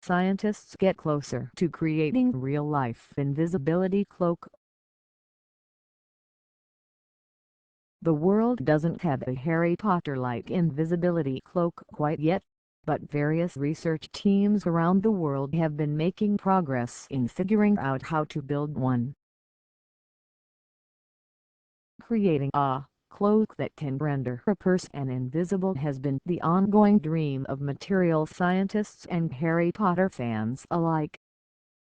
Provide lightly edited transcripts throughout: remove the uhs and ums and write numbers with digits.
scientists get closer to creating real-life invisibility cloak. The world doesn't have a Harry Potter-like invisibility cloak quite yet, but various research teams around the world have been making progress in figuring out how to build one. Creating a cloak that can render a person invisible has been the ongoing dream of material scientists and Harry Potter fans alike.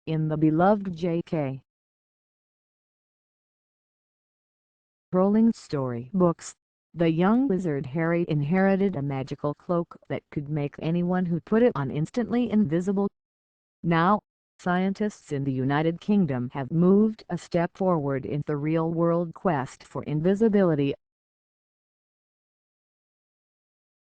In the beloved J.K. Rowling storybooks, the young wizard Harry inherited a magical cloak that could make anyone who put it on instantly invisible. Now, scientists in the United Kingdom have moved a step forward in the real-world quest for invisibility.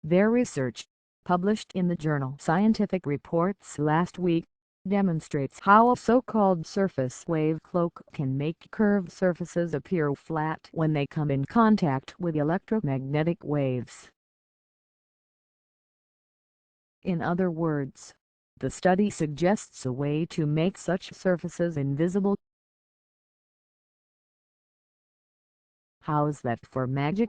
Their research, published in the journal Scientific Reports last week, demonstrates how a so-called surface wave cloak can make curved surfaces appear flat when they come in contact with electromagnetic waves. In other words, the study suggests a way to make such surfaces invisible. How's that for magic?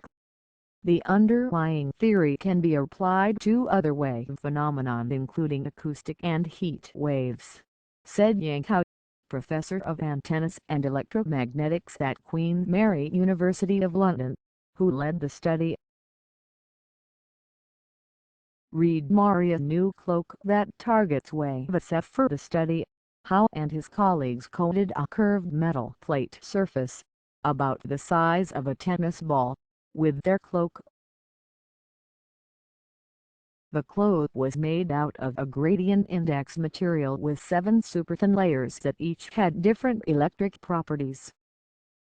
The underlying theory can be applied to other wave phenomena including acoustic and heat waves, said Yang Hao, professor of antennas and electromagnetics at Queen Mary University of London, who led the study. Read MoreA's new cloak that targets wavesFor. The study, Hao and his colleagues coated a curved metal plate surface, about the size of a tennis ball, with their cloak. The cloak was made out of a gradient index material with 7 superthin layers that each had different electric properties.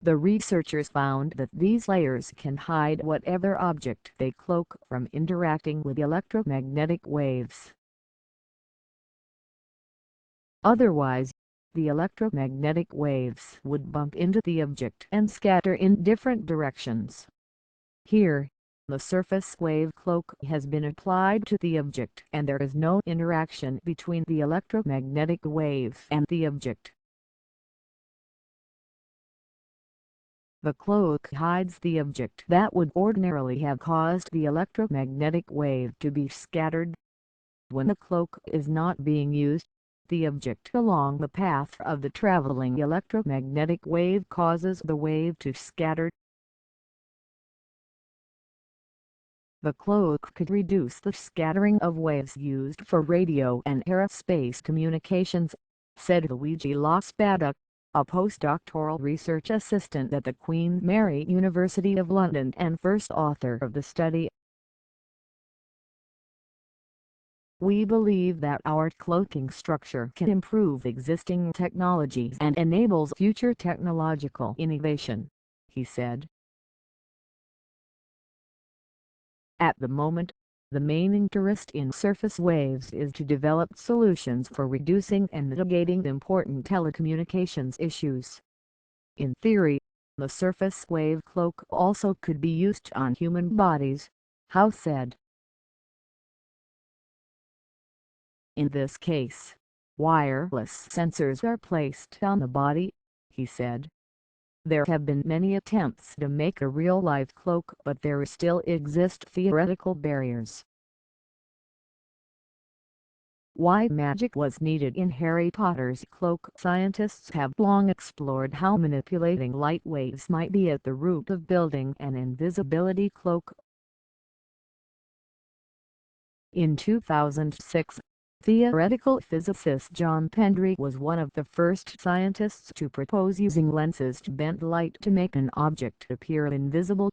The researchers found that these layers can hide whatever object they cloak from interacting with electromagnetic waves. Otherwise, the electromagnetic waves would bump into the object and scatter in different directions. Here, the surface wave cloak has been applied to the object and there is no interaction between the electromagnetic wave and the object. The cloak hides the object that would ordinarily have caused the electromagnetic wave to be scattered. When the cloak is not being used, the object along the path of the traveling electromagnetic wave causes the wave to scatter. The cloak could reduce the scattering of waves used for radio and aerospace communications, said Luigi La Spada, a postdoctoral research assistant at the Queen Mary University of London and first author of the study. We believe that our cloaking structure can improve existing technologies and enables future technological innovation, he said. At the moment, the main interest in surface waves is to develop solutions for reducing and mitigating important telecommunications issues. In theory, the surface wave cloak also could be used on human bodies, Hao said. In this case, wireless sensors are placed on the body, he said. There have been many attempts to make a real-life cloak, but there still exist theoretical barriers. Why magic was needed in Harry Potter's cloak? Scientists have long explored how manipulating light waves might be at the root of building an invisibility cloak. In 2006, theoretical physicist John Pendry was one of the first scientists to propose using lenses to bend light to make an object appear invisible.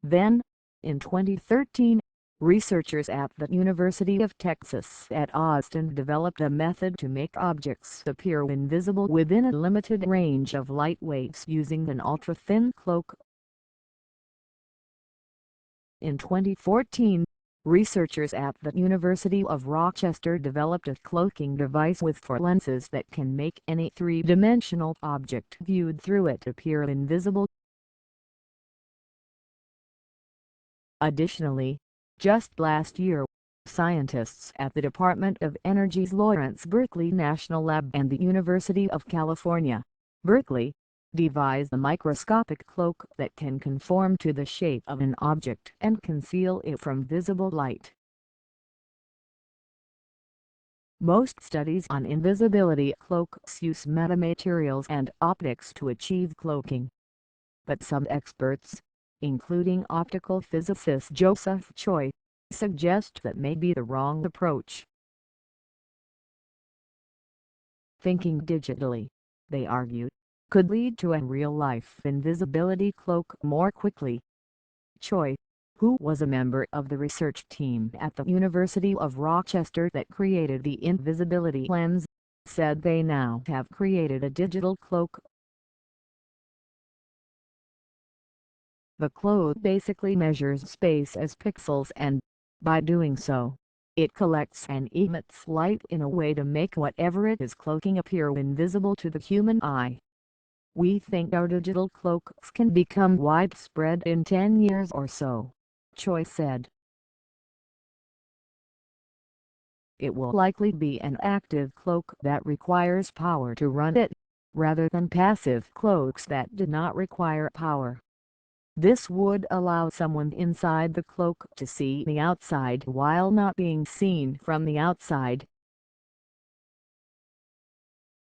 Then, in 2013, researchers at the University of Texas at Austin developed a method to make objects appear invisible within a limited range of light waves using an ultra-thin cloak. In 2014, researchers at the University of Rochester developed a cloaking device with 4 lenses that can make any 3-dimensional object viewed through it appear invisible. Additionally, just last year, Scientists at the Department of Energy's Lawrence Berkeley National Lab and the University of California, Berkeley, devised a microscopic cloak that can conform to the shape of an object and conceal it from visible light. Most studies on invisibility cloaks use metamaterials and optics to achieve cloaking. But some experts, including optical physicist Joseph Choi, suggest that may be the wrong approach. Thinking digitally, they argue, could lead to a real-life invisibility cloak more quickly. Choi, who was a member of the research team at the University of Rochester that created the invisibility lens, said they now have created a digital cloak. The cloak basically measures space as pixels and, by doing so, it collects and emits light in a way to make whatever it is cloaking appear invisible to the human eye. We think our digital cloaks can become widespread in 10 years or so, Choi said. It will likely be an active cloak that requires power to run it, rather than passive cloaks that do not require power. This would allow someone inside the cloak to see the outside while not being seen from the outside,